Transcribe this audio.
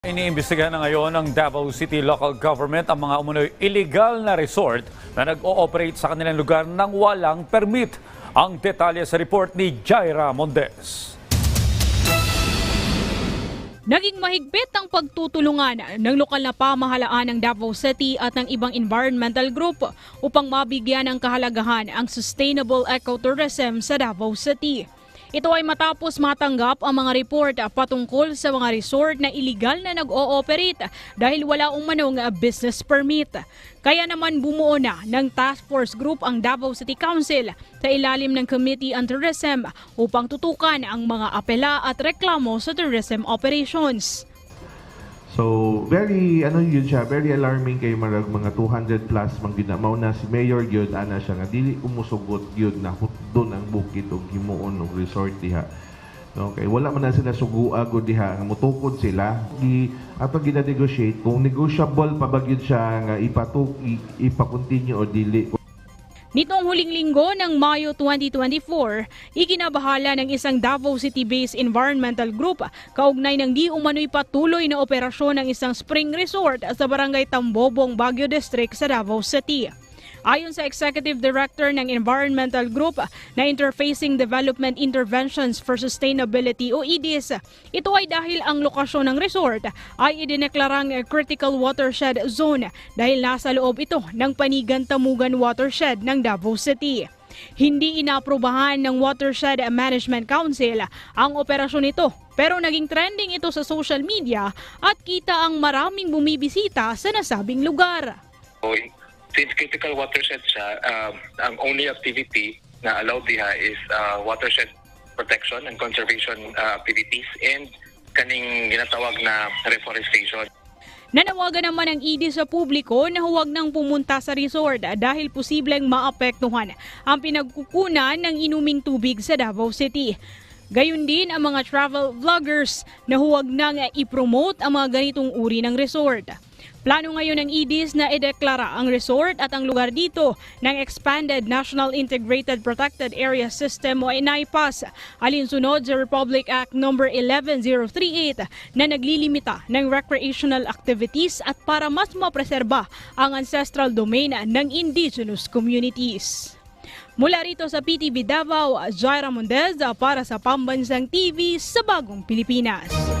Iniimbestigahan na ngayon ng Davao City Local Government ang mga umunoy illegal na resort na nag-ooperate sa kanilang lugar nang walang permit. Ang detalye sa report ni Jaira Mondes. Naging mahigpit ang pagtutulungan ng lokal na pamahalaan ng Davao City at ng ibang environmental group upang mabigyan ng kahalagahan ang sustainable ecotourism sa Davao City. Ito ay matapos matanggap ang mga report patungkol sa mga resort na iligal na nag-ooperate dahil wala umanong business permit. Kaya naman bumuo na ng task force group ang Davao City Council sa ilalim ng Committee on Tourism upang tutukan ang mga apela at reklamo sa tourism operations. So very very alarming kay marag mga 200 plus mang ginamaw na si Mayor gyud ana siya nga dili umusugot gyud na doon ang bukid og himuon og resort diha. Okay, wala man na sila sugua gud diha nga mutukod sila ato gina-negotiate kung negotiable pa ba gyud siya nga ipa-continue o dili. Nitong huling linggo ng Mayo 2024, ikinabahala ng isang Davao City-based environmental group kaugnay ng di umano'y patuloy na operasyon ng isang spring resort sa barangay Tambobong, Baguio District sa Davao City. Ayon sa Executive Director ng Environmental Group na Interfacing Development Interventions for Sustainability o IDIS, ito ay dahil ang lokasyon ng resort ay idineklarang Critical Watershed Zone dahil nasa loob ito ng Panigan-Tamugan Watershed ng Davao City. Hindi inaaprobahan ng Watershed Management Council ang operasyon nito pero naging trending ito sa social media at kita ang maraming bumibisita sa nasabing lugar. Since critical watershed siya, ang only activity na allowed diha is watershed protection and conservation activities and kaning ginatawag na reforestation. Nanawagan naman ang IDIS sa publiko na huwag nang pumunta sa resort dahil posibleng maapektuhan ang pinagkukunan ng inuming tubig sa Davao City. Gayun din ang mga travel vloggers na huwag nang i-promote ang mga ganitong uri ng resort. Plano ngayon ng IDIS na ideklara ang resort at ang lugar dito ng Expanded National Integrated Protected Area System o NIPAS alinsunod sa Republic Act No. 11038 na naglilimita ng recreational activities at para mas mapreserba ang ancestral domain ng indigenous communities. Mula rito sa PTV Davao, Jaira Mondes para sa Pambansang TV sa Bagong Pilipinas.